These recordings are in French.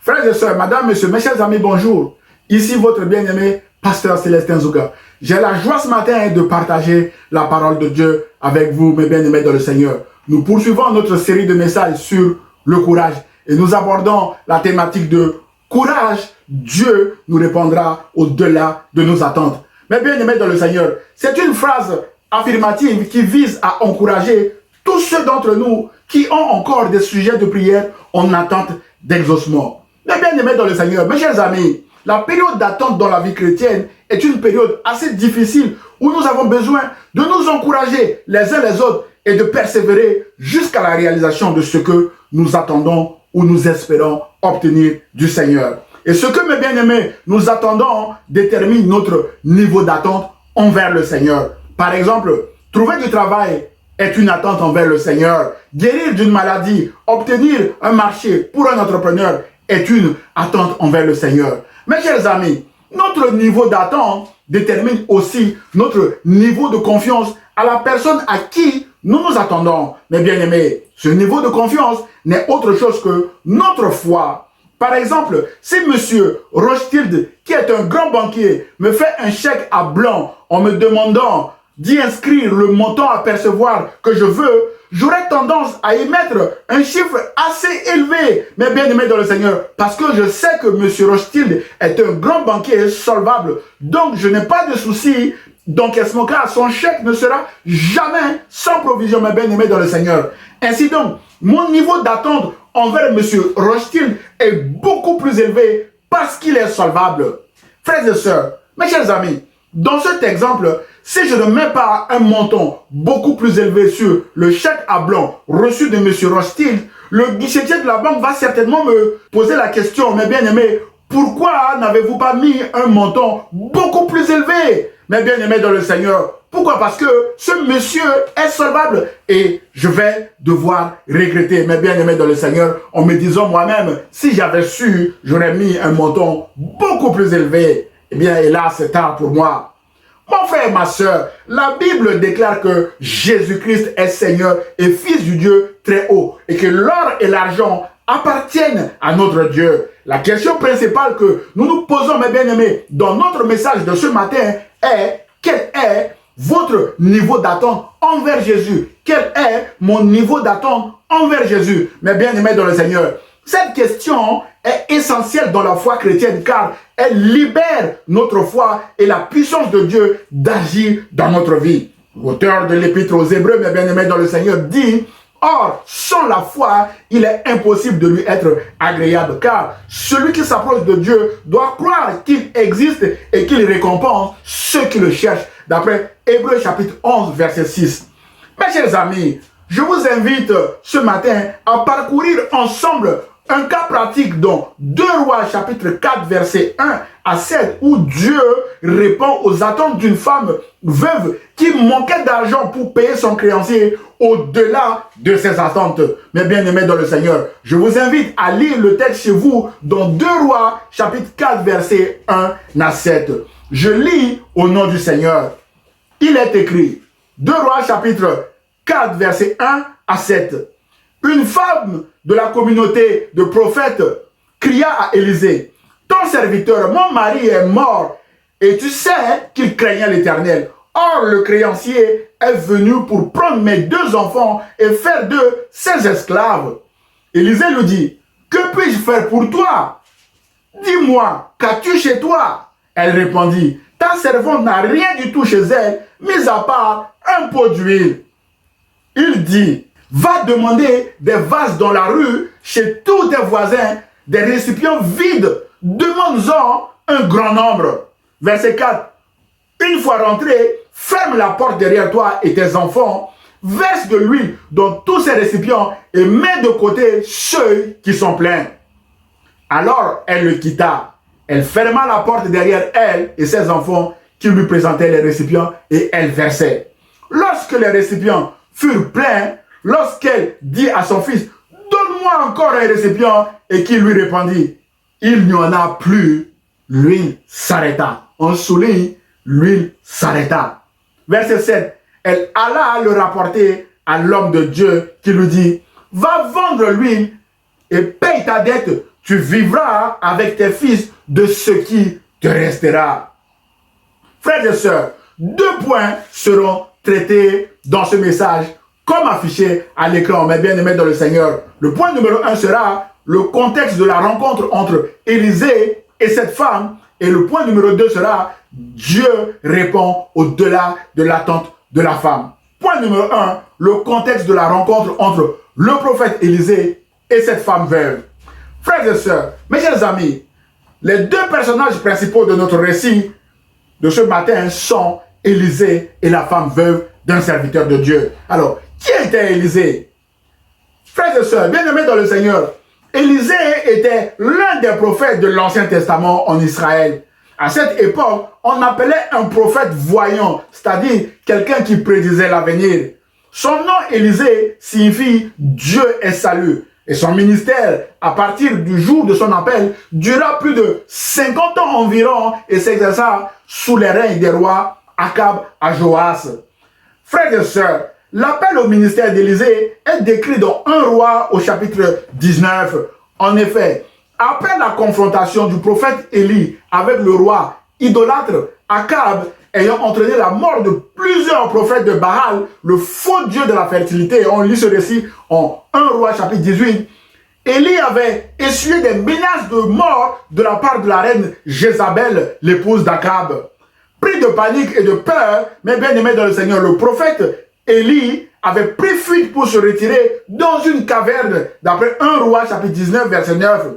Frères et sœurs, madame, monsieur, mes chers amis, bonjour. Ici votre bien-aimé pasteur Célestin Zouga. J'ai la joie ce matin de partager la parole de Dieu avec vous, mes bien-aimés dans le Seigneur. Nous poursuivons notre série de messages sur le courage et nous abordons la thématique de courage. Dieu nous répondra au-delà de nos attentes. Mes bien-aimés dans le Seigneur, c'est une phrase affirmative qui vise à encourager tous ceux d'entre nous qui ont encore des sujets de prière en attente d'exaucement. Mes bien-aimés dans le Seigneur, mes chers amis, la période d'attente dans la vie chrétienne est une période assez difficile où nous avons besoin de nous encourager les uns les autres et de persévérer jusqu'à la réalisation de ce que nous attendons ou nous espérons obtenir du Seigneur. Et ce que, mes bien-aimés, nous attendons détermine notre niveau d'attente envers le Seigneur. Par exemple, trouver du travail est une attente envers le Seigneur. Guérir d'une maladie, obtenir un marché pour un entrepreneur est une attente envers le Seigneur. Mes chers amis, notre niveau d'attente détermine aussi notre niveau de confiance à la personne à qui nous nous attendons. Mes bien-aimés, ce niveau de confiance n'est autre chose que notre foi. Par exemple, si M. Rothschild, qui est un grand banquier, me fait un chèque à blanc en me demandant d'y inscrire le montant à percevoir que je veux, j'aurais tendance à y mettre un chiffre assez élevé, mes bien-aimés dans le Seigneur, parce que je sais que M. Rothschild est un grand banquier solvable, donc je n'ai pas de souci d'encaissement car son chèque ne sera jamais sans provision, mes bien-aimés dans le Seigneur. Ainsi donc, mon niveau d'attente envers M. Rothschild est beaucoup plus élevé parce qu'il est solvable. Frères et sœurs, mes chers amis, dans cet exemple, si je ne mets pas un montant beaucoup plus élevé sur le chèque à blanc reçu de M. Rothschild, le guichetier de la banque va certainement me poser la question, mes bien-aimés, pourquoi n'avez-vous pas mis un montant beaucoup plus élevé, mes bien-aimés dans le Seigneur? Pourquoi? Parce que ce monsieur est solvable et je vais devoir regretter, mes bien-aimés dans le Seigneur, en me disant moi-même, si j'avais su, j'aurais mis un montant beaucoup plus élevé. Eh bien, hélas, c'est tard pour moi. Mon frère et ma soeur, la Bible déclare que Jésus-Christ est Seigneur et Fils du Dieu très haut et que l'or et l'argent appartiennent à notre Dieu. La question principale que nous nous posons, mes bien-aimés, dans notre message de ce matin est: quel est votre niveau d'attente envers Jésus? Quel est mon niveau d'attente envers Jésus, mes bien-aimés dans le Seigneur? Cette question est essentielle dans la foi chrétienne car elle libère notre foi et la puissance de Dieu d'agir dans notre vie. L'auteur de l'Épître aux Hébreux, mes bien-aimés dans le Seigneur, dit: or, sans la foi, il est impossible de lui être agréable, car celui qui s'approche de Dieu doit croire qu'il existe et qu'il récompense ceux qui le cherchent, d'après Hébreux chapitre 11, verset 6. Mes chers amis, je vous invite ce matin à parcourir ensemble un cas pratique dans 2 Rois chapitre 4 verset 1 à 7 où Dieu répond aux attentes d'une femme veuve qui manquait d'argent pour payer son créancier au-delà de ses attentes. Mes bien-aimés dans le Seigneur, je vous invite à lire le texte chez vous dans 2 Rois chapitre 4 verset 1 à 7. Je lis au nom du Seigneur. Il est écrit, 2 Rois chapitre 4 verset 1 à 7. Une femme de la communauté de prophètes cria à Élisée: ton serviteur, mon mari est mort, et tu sais qu'il craignait l'Éternel. Or, le créancier est venu pour prendre mes 2 enfants et faire d'eux ses esclaves. Élisée lui dit: que puis-je faire pour toi? Dis-moi, qu'as-tu chez toi? Elle répondit: ta servante n'a rien du tout chez elle, mis à part un pot d'huile. Il dit: va demander des vases dans la rue, chez tous tes voisins, des récipients vides. Demande-en un grand nombre. Verset 4. Une fois rentré, ferme la porte derrière toi et tes enfants, verse de l'huile dans tous ces récipients et mets de côté ceux qui sont pleins. Alors elle le quitta. Elle ferma la porte derrière elle et ses enfants qui lui présentaient les récipients et elle versait. Lorsque les récipients furent pleins, lorsqu'elle dit à son fils: donne-moi encore un récipient, et qu'il lui répondit: il n'y en a plus, l'huile s'arrêta. On souligne, l'huile s'arrêta. Verset 7. Elle alla le rapporter à l'homme de Dieu qui lui dit: va vendre l'huile et paye ta dette, tu vivras avec tes fils de ce qui te restera. Frères et sœurs, 2 points seront traités dans ce message, comme affiché à l'écran, mes bien-aimés dans le Seigneur. Le point numéro 1 sera le contexte de la rencontre entre Élisée et cette femme. Et le point numéro 2 sera Dieu répond au-delà de l'attente de la femme. Point numéro 1, le contexte de la rencontre entre le prophète Élisée et cette femme veuve. Frères et sœurs, mes chers amis, les 2 personnages principaux de notre récit de ce matin sont Élisée et la femme veuve d'un serviteur de Dieu. Alors, qui était Élisée? Frères et sœurs, bien-aimés dans le Seigneur, Élisée était l'un des prophètes de l'Ancien Testament en Israël. À cette époque, on appelait un prophète voyant, c'est-à-dire quelqu'un qui prédisait l'avenir. Son nom Élisée signifie Dieu est salut. Et son ministère, à partir du jour de son appel, dura plus de 50 ans environ et s'exerça sous les règnes des rois Akab à Joas. Frères et sœurs, l'appel au ministère d'Élisée est décrit dans 1 Roi au chapitre 19. En effet, après la confrontation du prophète Élie avec le roi idolâtre Akab, ayant entraîné la mort de plusieurs prophètes de Baal, le faux dieu de la fertilité, on lit ce récit en 1 Roi chapitre 18, Élie avait essuyé des menaces de mort de la part de la reine Jézabel, l'épouse d'Akab. Pris de panique et de peur, mes bien-aimés dans le Seigneur, le prophète Élie avait pris fuite pour se retirer dans une caverne, d'après 1 Roi chapitre 19, verset 9.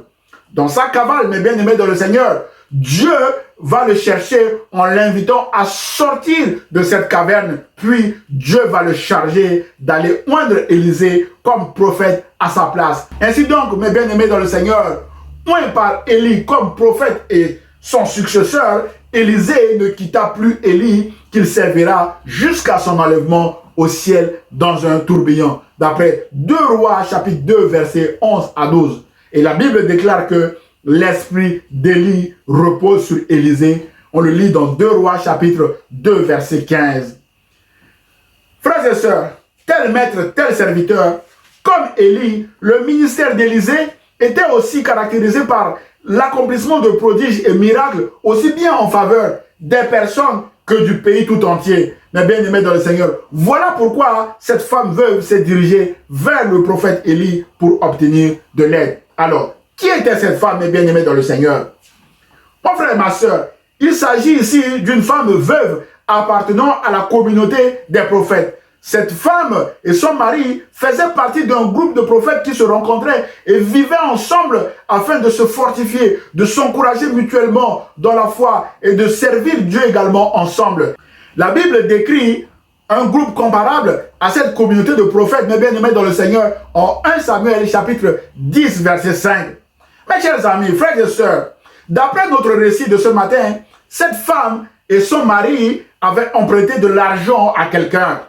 Dans sa cavale, mes bien-aimés dans le Seigneur, Dieu va le chercher en l'invitant à sortir de cette caverne. Puis Dieu va le charger d'aller oindre Élisée comme prophète à sa place. Ainsi donc, mes bien-aimés dans le Seigneur, oint par Élie comme prophète et son successeur, Élisée ne quitta plus Élie, qu'il servira jusqu'à son enlèvement au ciel dans un tourbillon. D'après 2 Rois chapitre 2 versets 11 à 12. Et la Bible déclare que l'esprit d'Élie repose sur Élisée. On le lit dans 2 Rois chapitre 2 verset 15. Frères et sœurs, tel maître, tel serviteur, comme Élie, le ministère d'Élisée était aussi caractérisé par l'accomplissement de prodiges et miracles, aussi bien en faveur des personnes que du pays tout entier. Mais bien aimés dans le Seigneur, voilà pourquoi cette femme veuve s'est dirigée vers le prophète Élie pour obtenir de l'aide. Alors, qui était cette femme, mes bien-aimés dans le Seigneur? Mon frère et ma soeur, il s'agit ici d'une femme veuve appartenant à la communauté des prophètes. Cette femme et son mari faisaient partie d'un groupe de prophètes qui se rencontraient et vivaient ensemble afin de se fortifier, de s'encourager mutuellement dans la foi et de servir Dieu également ensemble. La Bible décrit un groupe comparable à cette communauté de prophètes, mes bien-aimés dans le Seigneur, en 1 Samuel chapitre 10 verset 5. Mes chers amis, frères et sœurs, d'après notre récit de ce matin, cette femme et son mari avaient emprunté de l'argent à quelqu'un.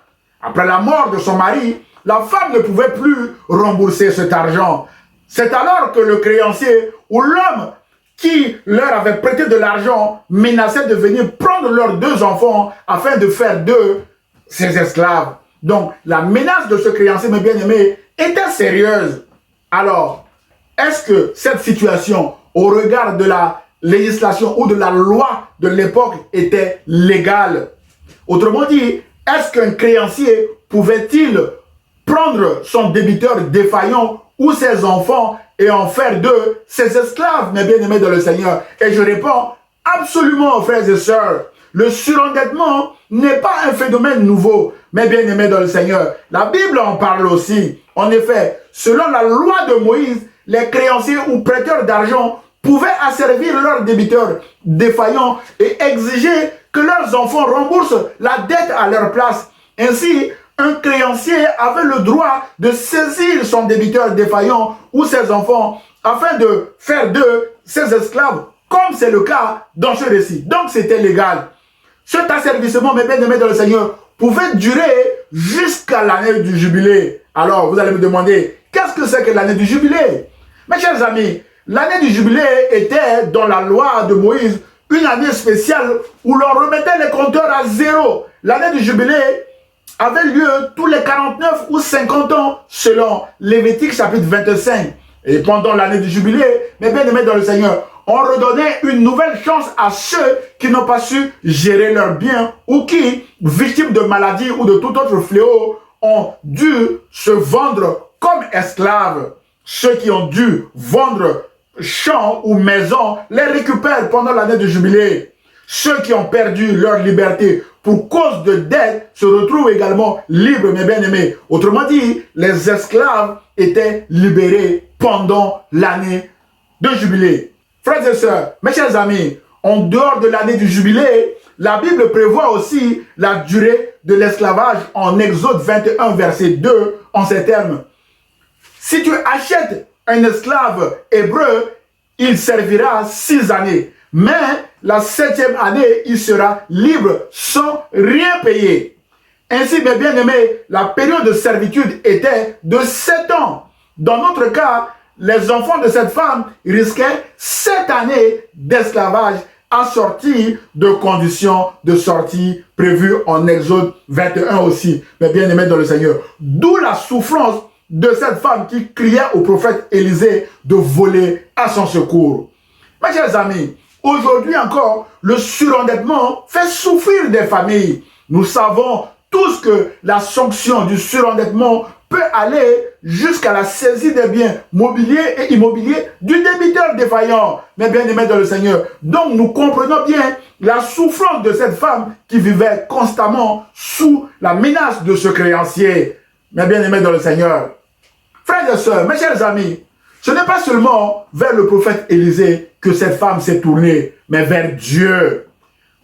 Après la mort de son mari, la femme ne pouvait plus rembourser cet argent. C'est alors que le créancier ou l'homme qui leur avait prêté de l'argent menaçait de venir prendre leurs 2 enfants afin de faire d'eux ses esclaves. Donc, la menace de ce créancier, mes bien-aimés, était sérieuse. Alors, est-ce que cette situation, au regard de la législation ou de la loi de l'époque, était légale? Autrement dit, est-ce qu'un créancier pouvait-il prendre son débiteur défaillant ou ses enfants et en faire d'eux ses esclaves, mes bien-aimés dans le Seigneur? Et je réponds, absolument, frères et sœurs. Le surendettement n'est pas un phénomène nouveau, mes bien-aimés dans le Seigneur. La Bible en parle aussi. En effet, selon la loi de Moïse, les créanciers ou prêteurs d'argent pouvaient asservir leurs débiteurs défaillants et exiger que leurs enfants remboursent la dette à leur place. Ainsi, un créancier avait le droit de saisir son débiteur défaillant ou ses enfants afin de faire d'eux ses esclaves, comme c'est le cas dans ce récit. Donc c'était légal. Cet asservissement, mes bien-aimés dans le Seigneur, pouvait durer jusqu'à l'année du jubilé. Alors, vous allez me demander, qu'est-ce que c'est que l'année du jubilé? Mes chers amis, l'année du jubilé était, dans la loi de Moïse, une année spéciale où l'on remettait les compteurs à zéro. L'année du jubilé avait lieu tous les 49 ou 50 ans selon Lévitique chapitre 25. Et pendant l'année du jubilé, mes bien-aimés dans le Seigneur, on redonnait une nouvelle chance à ceux qui n'ont pas su gérer leurs biens ou qui, victimes de maladies ou de tout autre fléau, ont dû se vendre comme esclaves. Ceux qui ont dû vendre champs ou maisons les récupèrent pendant l'année du jubilé. Ceux qui ont perdu leur liberté pour cause de dette se retrouvent également libres, mes bien-aimés. Autrement dit, les esclaves étaient libérés pendant l'année de jubilé. Frères et sœurs, mes chers amis, en dehors de l'année du jubilé, la Bible prévoit aussi la durée de l'esclavage en Exode 21, verset 2, en ces termes. Si tu achètes un esclave hébreu, il servira 6 années. Mais la 7e année, il sera libre sans rien payer. Ainsi, mes bien-aimés, la période de servitude était de 7 ans. Dans notre cas, les enfants de cette femme risquaient 7 années d'esclavage assorties de conditions de sortie prévues en Exode 21 aussi, mes bien-aimés dans le Seigneur. D'où la souffrance de cette femme qui criait au prophète Élisée de voler à son secours. Mes chers amis, aujourd'hui encore, le surendettement fait souffrir des familles. Nous savons tous que la sanction du surendettement peut aller jusqu'à la saisie des biens mobiliers et immobiliers du débiteur défaillant, mes bien-aimés dans le Seigneur. Donc nous comprenons bien la souffrance de cette femme qui vivait constamment sous la menace de ce créancier, mes bien-aimés dans le Seigneur. Frères et sœurs, mes chers amis, ce n'est pas seulement vers le prophète Élisée que cette femme s'est tournée, mais vers Dieu.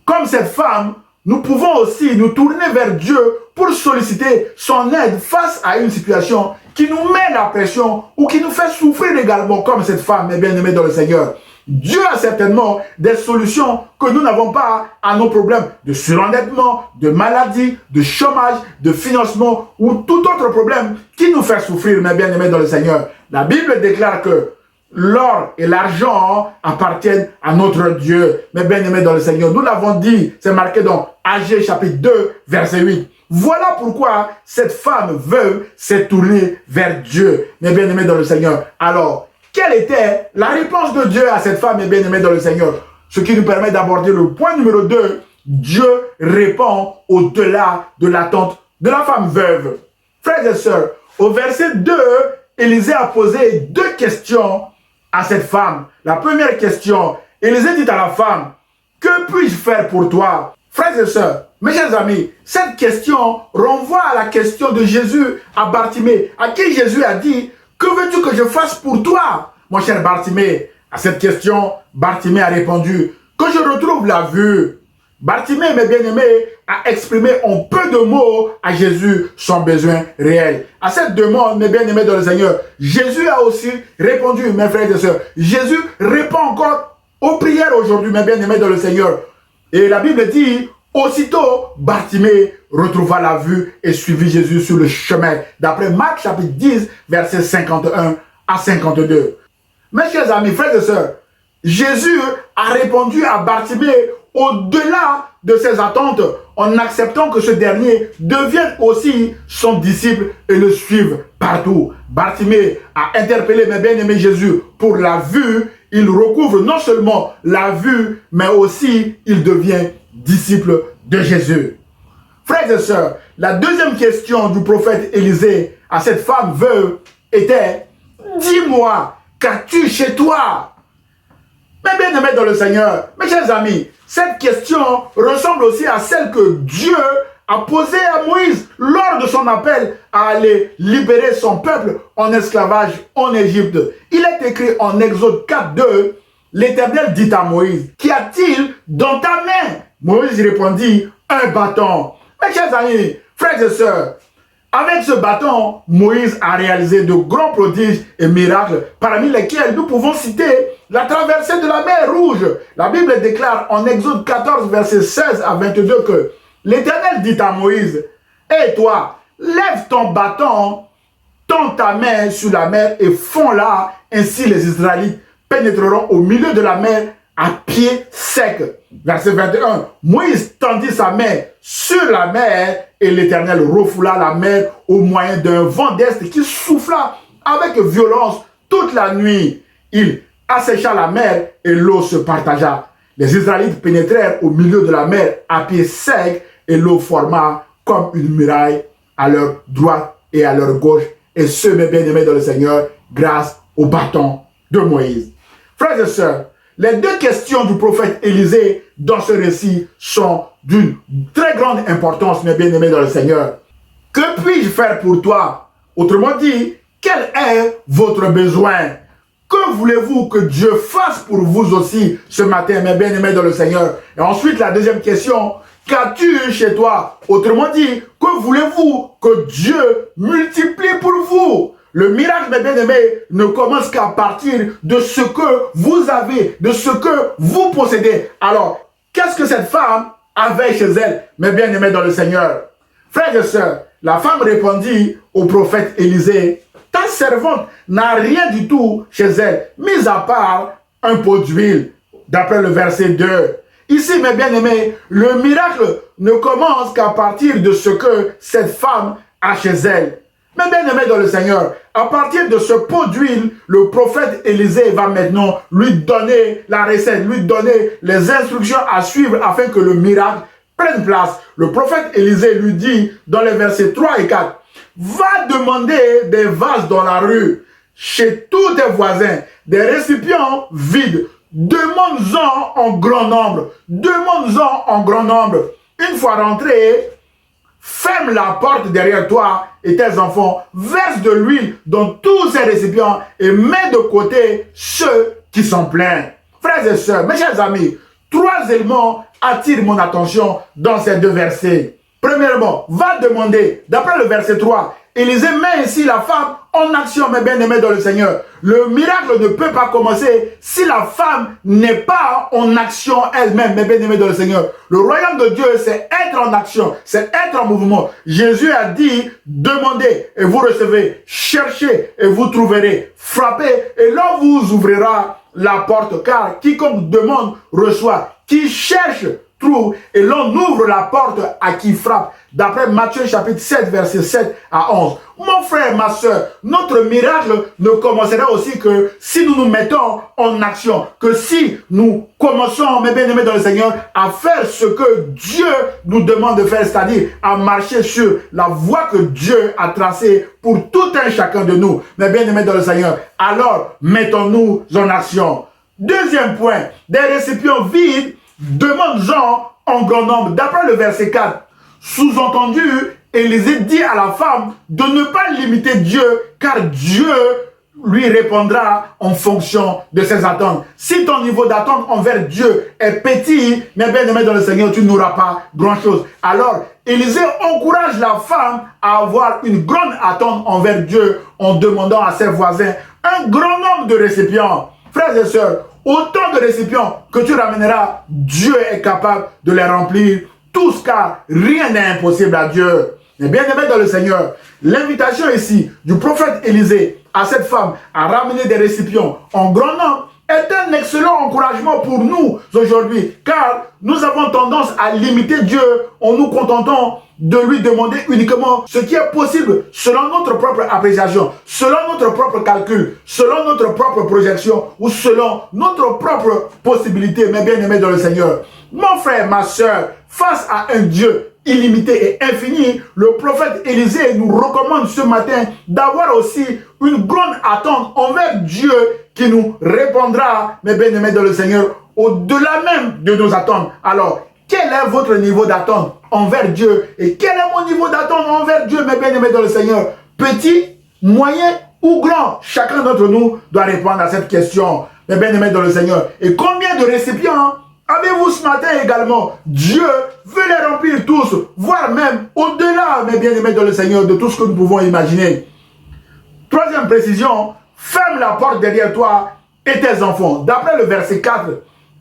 Comme cette femme, nous pouvons aussi nous tourner vers Dieu pour solliciter son aide face à une situation qui nous met la pression ou qui nous fait souffrir également comme cette femme, mes bien-aimés dans le Seigneur. Dieu a certainement des solutions que nous n'avons pas à nos problèmes de surendettement, de maladie, de chômage, de financement ou tout autre problème qui nous fait souffrir, mes bien-aimés dans le Seigneur. La Bible déclare que l'or et l'argent appartiennent à notre Dieu, mes bien-aimés dans le Seigneur. Nous l'avons dit, c'est marqué dans Agée chapitre 2, verset 8. Voilà pourquoi cette femme veuve s'est tournée vers Dieu, mes bien-aimés dans le Seigneur. Alors, quelle était la réponse de Dieu à cette femme, mes bien-aimés dans le Seigneur? Ce qui nous permet d'aborder le point numéro 2. Dieu répond au-delà de l'attente de la femme veuve. Frères et sœurs, au verset 2, Élisée a posé 2 questions à cette femme. La première question, Élisée dit à la femme, « Que puis-je faire pour toi ?» Frères et sœurs, mes chers amis, cette question renvoie à la question de Jésus à Bartimée, à qui Jésus a dit, « Que veux-tu que je fasse pour toi, mon cher Bartimée ?» À cette question, Bartimée a répondu, « Que je retrouve la vue. » Bartimée, mes bien-aimés, a exprimé en peu de mots à Jésus son besoin réel. À cette demande, mes bien-aimés dans le Seigneur, Jésus a aussi répondu, mes frères et sœurs. Jésus répond encore aux prières aujourd'hui, mes bien-aimés dans le Seigneur. Et la Bible dit, aussitôt, Bartimée retrouva la vue et suivit Jésus sur le chemin. D'après Marc chapitre 10, versets 51 à 52. Mes chers amis, frères et sœurs, Jésus a répondu à Bartimée au-delà de ses attentes en acceptant que ce dernier devienne aussi son disciple et le suive partout. Bartimée a interpellé mes bien-aimés Jésus pour la vue. Il recouvre non seulement la vue, mais aussi il devient disciple de Jésus. Frères et sœurs, la deuxième question du prophète Élisée à cette femme veuve était « Dis-moi, qu'as-tu chez toi ?» Mes bien-aimés dans le Seigneur, mes chers amis, cette question ressemble aussi à celle que Dieu a posée à Moïse lors de son appel à aller libérer son peuple en esclavage en Égypte. Il est écrit en Exode 4, 2, l'Éternel dit à Moïse, « Qu'y a-t-il dans ta main ?» Moïse répondit, « Un bâton. » Mes chers amis, frères et sœurs, avec ce bâton, Moïse a réalisé de grands prodiges et miracles, parmi lesquels nous pouvons citer la traversée de la mer Rouge. La Bible déclare en Exode 14, versets 16 à 22 que l'Éternel dit à Moïse, « Et toi, lève ton bâton, tends ta main sur la mer et fonds-la, ainsi les Israélites pénétreront au milieu de la mer à pied sec. » Verset 21, Moïse tendit sa main sur la mer et l'Éternel refoula la mer au moyen d'un vent d'est qui souffla avec violence Toute la nuit, il assécha la mer et l'eau se partagea. Les Israélites pénétrèrent au milieu de la mer à pied sec et l'eau forma comme une muraille à leur droite et à leur gauche. Et ce, mes bien-aimés dans le Seigneur, grâce au bâton de Moïse. Frères et sœurs, les deux questions du prophète Élisée dans ce récit sont d'une très grande importance, mes bien-aimés dans le Seigneur. Que puis-je faire pour toi? Autrement dit, quel est votre besoin? Que voulez-vous que Dieu fasse pour vous aussi ce matin, mes bien-aimés dans le Seigneur? Et ensuite, la deuxième question, qu'as-tu chez toi? Autrement dit, que voulez-vous que Dieu multiplie pour vous? Le miracle, mes bien-aimés, ne commence qu'à partir de ce que vous avez, de ce que vous possédez. Alors, qu'est-ce que cette femme avait chez elle, mes bien-aimés dans le Seigneur? Frères et sœurs, la femme répondit au prophète Élisée, ta servante n'a rien du tout chez elle, mis à part un pot d'huile, d'après le verset 2. Ici, mes bien-aimés, le miracle ne commence qu'à partir de ce que cette femme a chez elle. Mais bien-aimés dans le Seigneur, à partir de ce pot d'huile, le prophète Élisée va maintenant lui donner la recette, lui donner les instructions à suivre afin que le miracle prenne place. Le prophète Élisée lui dit dans les versets 3 et 4, va demander des vases dans la rue, chez tous tes voisins, des récipients vides. Demande-en en grand nombre. Demande-en en grand nombre. Une fois rentré, ferme la porte derrière toi et tes enfants. Verse de l'huile dans tous ces récipients et mets de côté ceux qui sont pleins. Frères et sœurs, mes chers amis, trois éléments attirent mon attention dans ces deux versets. Premièrement, va demander, d'après le verset 3, Élisée met ici la femme en action, mes bien-aimés dans le Seigneur. Le miracle ne peut pas commencer si la femme n'est pas en action elle-même, mes bien-aimés dans le Seigneur. Le royaume de Dieu, c'est être en action, c'est être en mouvement. Jésus a dit, demandez et vous recevez, cherchez et vous trouverez, frappez et l'on vous ouvrira la porte, car quiconque demande reçoit, qui cherche trouve et l'on ouvre la porte à qui frappe. D'après Matthieu chapitre 7, verset 7 à 11. Mon frère, ma soeur, notre miracle ne commencera aussi que si nous nous mettons en action, que si nous commençons, mes bien-aimés dans le Seigneur, à faire ce que Dieu nous demande de faire, c'est-à-dire à marcher sur la voie que Dieu a tracée pour tout un chacun de nous, mes bien-aimés dans le Seigneur. Alors, mettons-nous en action. Deuxième point, des récipients vides, demande-en en grand nombre. D'après le verset 4, sous-entendu, Élisée dit à la femme de ne pas limiter Dieu, car Dieu lui répondra en fonction de ses attentes. Si ton niveau d'attente envers Dieu est petit, mais bien aimé dans le Seigneur, tu n'auras pas grand-chose. Alors, Élisée encourage la femme à avoir une grande attente envers Dieu en demandant à ses voisins un grand nombre de récipients. Frères et sœurs, autant de récipients que tu ramèneras, Dieu est capable de les remplir tous, car rien n'est impossible à Dieu. Mais bien aimé dans le Seigneur, l'invitation ici du prophète Élisée à cette femme à ramener des récipients en grand nombre est un excellent encouragement pour nous aujourd'hui, car nous avons tendance à limiter Dieu en nous contentant de lui demander uniquement ce qui est possible selon notre propre appréciation, selon notre propre calcul, selon notre propre projection ou selon notre propre possibilité, mes bien-aimés dans le Seigneur. Mon frère, ma soeur, face à un Dieu illimité et infini, le prophète Élisée nous recommande ce matin d'avoir aussi une grande attente envers Dieu qui nous répondra, mes bien-aimés dans le Seigneur, au-delà même de nos attentes. Alors, quel est votre niveau d'attente envers Dieu? Et quel est mon niveau d'attente envers Dieu, mes bien-aimés dans le Seigneur? Petit, moyen ou grand? Chacun d'entre nous doit répondre à cette question, mes bien-aimés dans le Seigneur. Et combien de récipients avez-vous ce matin également? Dieu veut les remplir tous, voire même au-delà, mes bien-aimés dans le Seigneur, de tout ce que nous pouvons imaginer. Troisième précision, ferme la porte derrière toi et tes enfants. D'après le verset 4,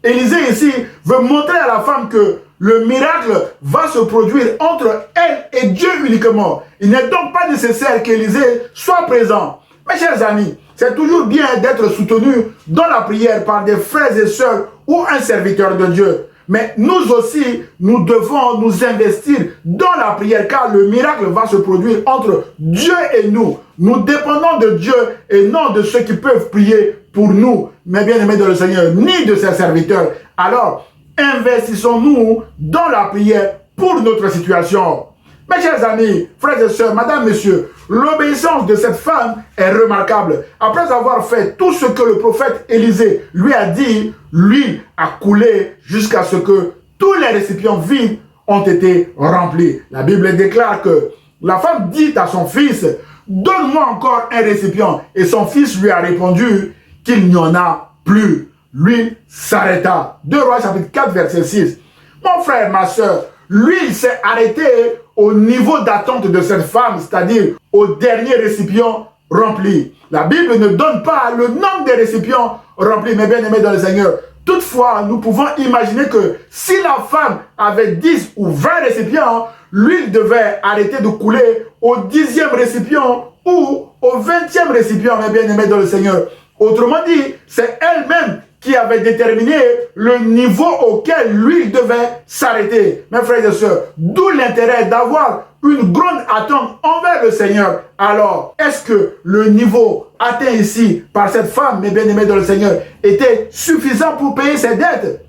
Élisée ici veut montrer à la femme que le miracle va se produire entre elle et Dieu uniquement. Il n'est donc pas nécessaire qu'Élisée soit présent. Mes chers amis, c'est toujours bien d'être soutenu dans la prière par des frères et sœurs ou un serviteur de Dieu. Mais nous aussi, nous devons nous investir dans la prière, car le miracle va se produire entre Dieu et nous. Nous dépendons de Dieu et non de ceux qui peuvent prier pour nous, mais bien aimés dans le Seigneur, ni de ses serviteurs. Alors, investissons-nous dans la prière pour notre situation. Mes chers amis, frères et sœurs, madame, monsieur, l'obéissance de cette femme est remarquable. Après avoir fait tout ce que le prophète Élisée lui a dit, l'huile a coulé jusqu'à ce que tous les récipients vides ont été remplis. La Bible déclare que la femme dit à son fils, « Donne-moi encore un récipient. » Et son fils lui a répondu qu'il n'y en a plus. L'huile s'arrêta. 2 Rois chapitre 4 verset 6. Mon frère, ma soeur, l'huile s'est arrêtée au niveau d'attente de cette femme, c'est-à-dire au dernier récipient rempli. La Bible ne donne pas le nombre des récipients remplis, mais bien aimés dans le Seigneur. Toutefois, nous pouvons imaginer que si la femme avait 10 ou 20 récipients, l'huile devait arrêter de couler au 10e récipient ou au 20e récipient, mais bien aimés dans le Seigneur. Autrement dit, c'est elle-même qui avait déterminé le niveau auquel l'huile devait s'arrêter. Mes frères et sœurs, d'où l'intérêt d'avoir une grande attente envers le Seigneur. Alors, est-ce que le niveau atteint ici par cette femme, mes bien-aimés dans le Seigneur, était suffisant pour payer ses dettes?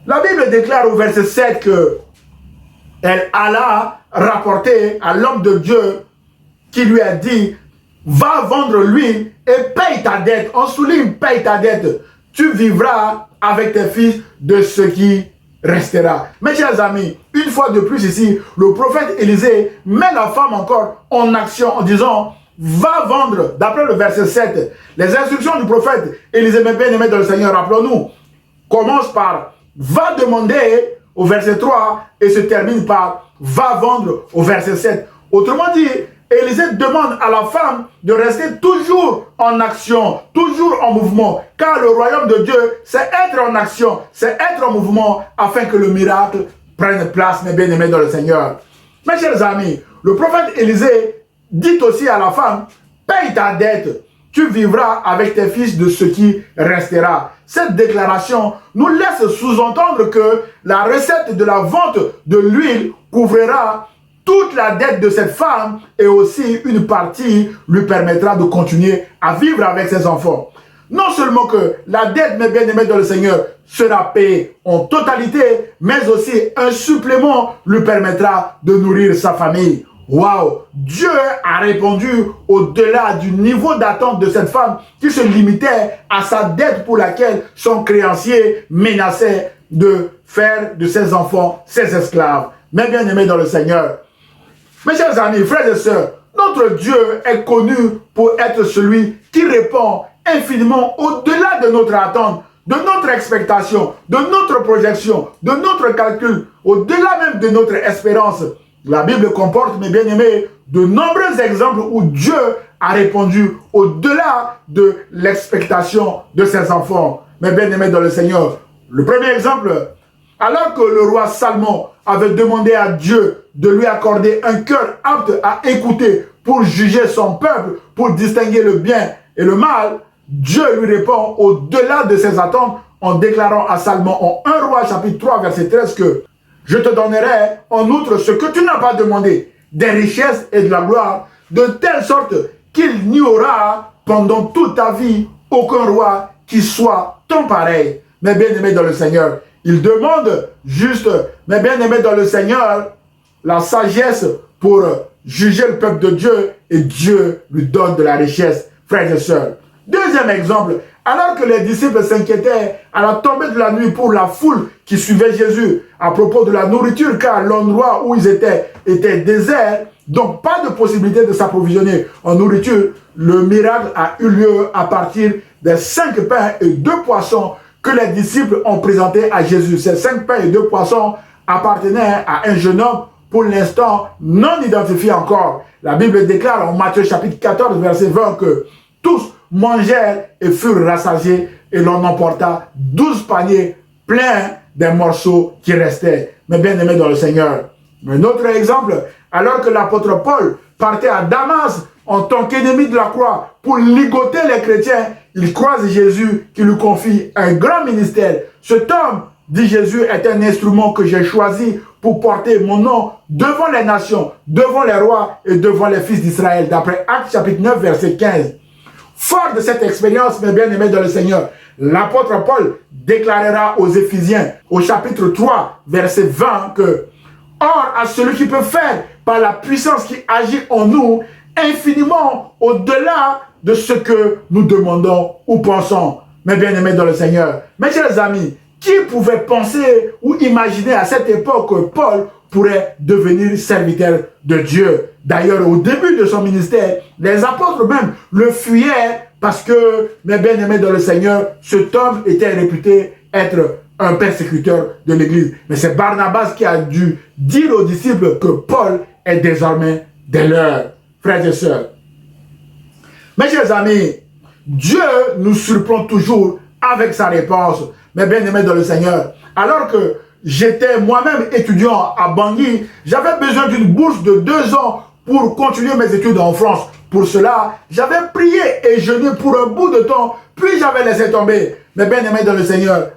La Bible déclare au verset 7 que elle alla rapporter à l'homme de Dieu qui lui a dit, va vendre l'huile et paye ta dette. On souligne, paye ta dette. Tu vivras avec tes fils de ce qui restera. Mes chers amis, une fois de plus ici, le prophète Élisée met la femme encore en action en disant, va vendre, d'après le verset 7, les instructions du prophète Élisée, mes bien-aimés dans le Seigneur, rappelons-nous, commence par, va demander au verset 3 et se termine par, va vendre au verset 7. Autrement dit, Élisée demande à la femme de rester toujours en action, toujours en mouvement, car le royaume de Dieu, c'est être en action, c'est être en mouvement, afin que le miracle prenne place, mes bien-aimés dans le Seigneur. Mes chers amis, le prophète Élisée dit aussi à la femme, paye ta dette, tu vivras avec tes fils de ce qui restera. Cette déclaration nous laisse sous-entendre que la recette de la vente de l'huile couvrira toute la dette de cette femme et aussi une partie lui permettra de continuer à vivre avec ses enfants. Non seulement que la dette, mes bien-aimés dans le Seigneur, sera payée en totalité, mais aussi un supplément lui permettra de nourrir sa famille. Waouh! Dieu a répondu au-delà du niveau d'attente de cette femme qui se limitait à sa dette pour laquelle son créancier menaçait de faire de ses enfants ses esclaves. Mes bien-aimés dans le Seigneur, mes chers amis, frères et sœurs, notre Dieu est connu pour être celui qui répond infiniment au-delà de notre attente, de notre expectation, de notre projection, de notre calcul, au-delà même de notre espérance. La Bible comporte, mes bien-aimés, de nombreux exemples où Dieu a répondu au-delà de l'expectation de ses enfants. Mes bien-aimés dans le Seigneur. Le premier exemple, alors que le roi Salomon avait demandé à Dieu de lui accorder un cœur apte à écouter pour juger son peuple, pour distinguer le bien et le mal, Dieu lui répond au-delà de ses attentes en déclarant à Salomon en 1 Roi chapitre 3 verset 13 que « Je te donnerai en outre ce que tu n'as pas demandé, des richesses et de la gloire, de telle sorte qu'il n'y aura pendant toute ta vie aucun roi qui soit ton pareil. » Mes bien-aimés dans le Seigneur, il demande juste, mes bien-aimés dans le Seigneur, la sagesse pour juger le peuple de Dieu et Dieu lui donne de la richesse, frères et sœurs. Deuxième exemple, alors que les disciples s'inquiétaient à la tombée de la nuit pour la foule qui suivait Jésus à propos de la nourriture, car l'endroit où ils étaient était désert, donc pas de possibilité de s'approvisionner en nourriture, le miracle a eu lieu à partir des 5 pains et 2 poissons que les disciples ont présentés à Jésus. Ces 5 pains et 2 poissons appartenaient à un jeune homme pour l'instant non identifié encore. La Bible déclare en Matthieu chapitre 14 verset 20 que tous mangèrent et furent rassasiés et l'on emporta 12 paniers pleins des morceaux qui restaient. Mais bien aimés dans le Seigneur. Un autre exemple, alors que l'apôtre Paul partait à Damas en tant qu'ennemi de la croix pour ligoter les chrétiens, il croise Jésus qui lui confie un grand ministère. Cet homme, dit Jésus, est un instrument que j'ai choisi pour porter mon nom devant les nations, devant les rois et devant les fils d'Israël. D'après Actes chapitre 9, verset 15. Fort de cette expérience, mes bien-aimés dans le Seigneur, l'apôtre Paul déclarera aux Éphésiens, au chapitre 3, verset 20, que « Or, à celui qui peut faire, par la puissance qui agit en nous, infiniment au-delà de ce que nous demandons ou pensons. » Mes bien-aimés dans le Seigneur, mes chers amis, qui pouvait penser ou imaginer à cette époque que Paul pourrait devenir serviteur de Dieu? D'ailleurs, au début de son ministère, les apôtres même le fuyaient parce que, mes bien-aimés dans le Seigneur, cet homme était réputé être un persécuteur de l'Église. Mais c'est Barnabas qui a dû dire aux disciples que Paul est désormais des leurs. Frères et sœurs, mes chers amis, Dieu nous surprend toujours avec sa réponse. Mes bien-aimés dans le Seigneur, alors que j'étais moi-même étudiant à Bangui, j'avais besoin d'une bourse de 2 ans pour continuer mes études en France. Pour cela, j'avais prié et jeûné pour un bout de temps, puis j'avais laissé tomber. Mes bien-aimés dans le Seigneur,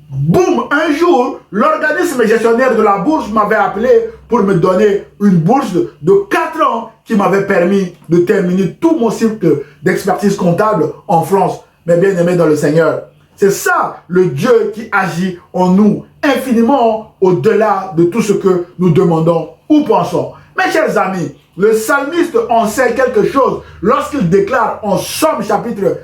boum, un jour, l'organisme gestionnaire de la bourse m'avait appelé pour me donner une bourse de 4 ans qui m'avait permis de terminer tout mon cycle d'expertise comptable en France. Mes bien-aimés dans le Seigneur, c'est ça le Dieu qui agit en nous infiniment au-delà de tout ce que nous demandons ou pensons. Mes chers amis, le psalmiste en sait quelque chose lorsqu'il déclare en Somme chapitre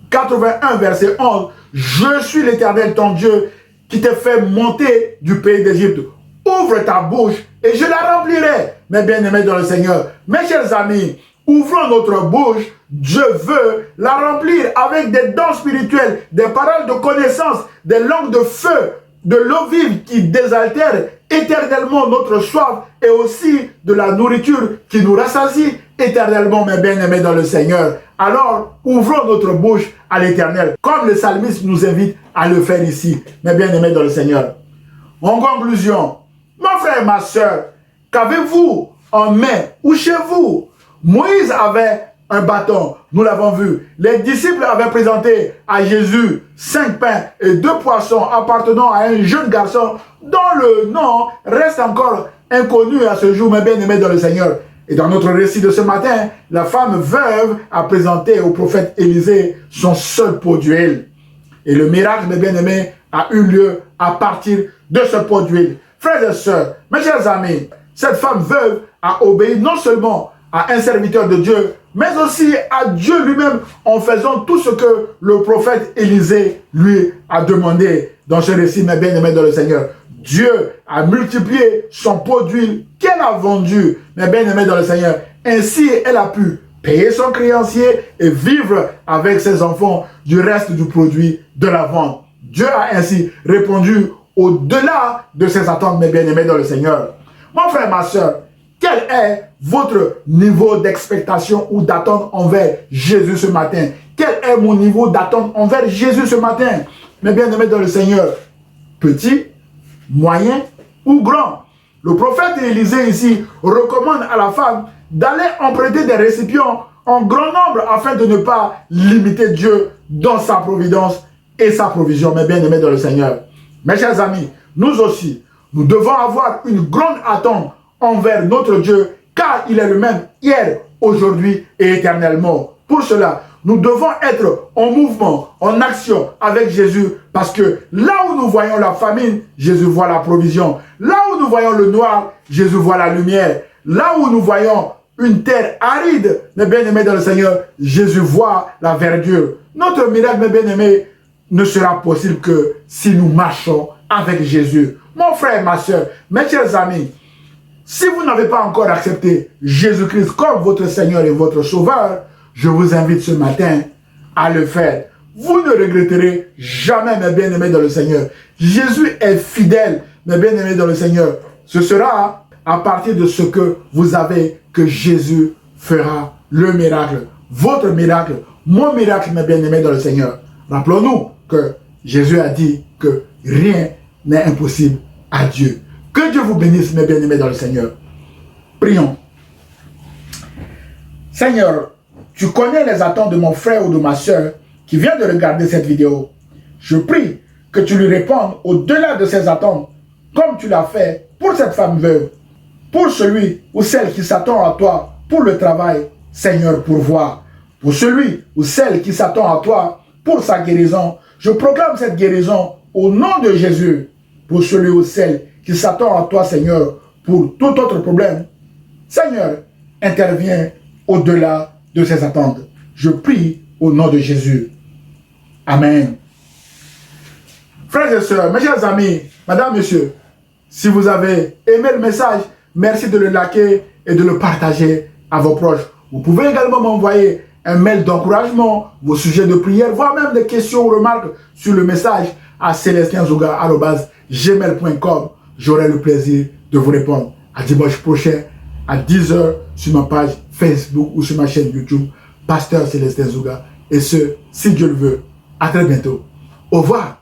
81 verset 11, « Je suis l'Éternel ton Dieu qui t'a fait monter du pays d'Égypte. Ouvre ta bouche et je la remplirai. » Mes bien-aimés dans le Seigneur, mes chers amis, ouvrons notre bouche. Dieu veut la remplir avec des dons spirituels, des paroles de connaissance, des langues de feu, de l'eau vive qui désaltère éternellement notre soif et aussi de la nourriture qui nous rassasie éternellement, mes bien-aimés dans le Seigneur. Alors, ouvrons notre bouche à l'Éternel, comme le psalmiste nous invite à le faire ici, mes bien-aimés dans le Seigneur. En conclusion, mon frère et ma soeur, qu'avez-vous en main ou chez vous? Moïse avait un bâton, nous l'avons vu. Les disciples avaient présenté à Jésus 5 pains et 2 poissons appartenant à un jeune garçon dont le nom reste encore inconnu à ce jour, mes bien-aimés dans le Seigneur. Et dans notre récit de ce matin, la femme veuve a présenté au prophète Élisée son seul pot d'huile. Et le miracle, mes bien-aimés, a eu lieu à partir de ce pot d'huile. Frères et sœurs, mes chers amis, cette femme veuve a obéi non seulement à un serviteur de Dieu, mais aussi à Dieu lui-même en faisant tout ce que le prophète Élisée lui a demandé dans ce récit, mes bien-aimés dans le Seigneur. Dieu a multiplié son pot d'huile qu'elle a vendu, mes bien-aimés dans le Seigneur. Ainsi, elle a pu payer son créancier et vivre avec ses enfants du reste du produit de la vente. Dieu a ainsi répondu au-delà de ses attentes, mes bien-aimés dans le Seigneur. Mon frère, ma soeur, quel est votre niveau d'expectation ou d'attente envers Jésus ce matin? Quel est mon niveau d'attente envers Jésus ce matin? Mes bien-aimés dans le Seigneur, petit, moyen ou grand? Le prophète Élisée ici recommande à la femme d'aller emprunter des récipients en grand nombre afin de ne pas limiter Dieu dans sa providence et sa provision, mes bien-aimés dans le Seigneur. Mes chers amis, nous aussi, nous devons avoir une grande attente envers notre Dieu, car il est le même hier, aujourd'hui et éternellement. Pour cela, nous devons être en mouvement, en action avec Jésus, parce que là où nous voyons la famine, Jésus voit la provision. Là où nous voyons le noir, Jésus voit la lumière. Là où nous voyons une terre aride, mes bien-aimés dans le Seigneur, Jésus voit la verdure. Notre miracle, mes bien-aimés, ne sera possible que si nous marchons avec Jésus. Mon frère, ma soeur, mes chers amis, si vous n'avez pas encore accepté Jésus-Christ comme votre Seigneur et votre Sauveur, je vous invite ce matin à le faire. Vous ne regretterez jamais, mes bien-aimés dans le Seigneur. Jésus est fidèle, mes bien-aimés dans le Seigneur. Ce sera à partir de ce que vous avez que Jésus fera le miracle. Votre miracle, mon miracle, mes bien-aimés dans le Seigneur. Rappelons-nous que Jésus a dit que rien n'est impossible à Dieu. Que Dieu vous bénisse, mes bien-aimés dans le Seigneur. Prions. Seigneur, tu connais les attentes de mon frère ou de ma soeur qui vient de regarder cette vidéo. Je prie que tu lui répondes au-delà de ses attentes, comme tu l'as fait pour cette femme veuve, pour celui ou celle qui s'attend à toi pour le travail, Seigneur, pourvois. Pour celui ou celle qui s'attend à toi pour sa guérison, je proclame cette guérison au nom de Jésus. Pour celui ou celle qui s'attend à toi, Seigneur, pour tout autre problème, Seigneur, interviens au-delà de ces attentes. Je prie au nom de Jésus. Amen. Frères et sœurs, mes chers amis, madame, monsieur, si vous avez aimé le message, merci de le liker et de le partager à vos proches. Vous pouvez également m'envoyer un mail d'encouragement, vos sujets de prière, voire même des questions ou remarques sur le message à celestienzouga@gmail.com. J'aurai le plaisir de vous répondre. À dimanche prochain, à 10 h sur ma page Facebook ou sur ma chaîne YouTube, Pasteur Célestin Zouga. Et ce, si Dieu le veut. À très bientôt. Au revoir.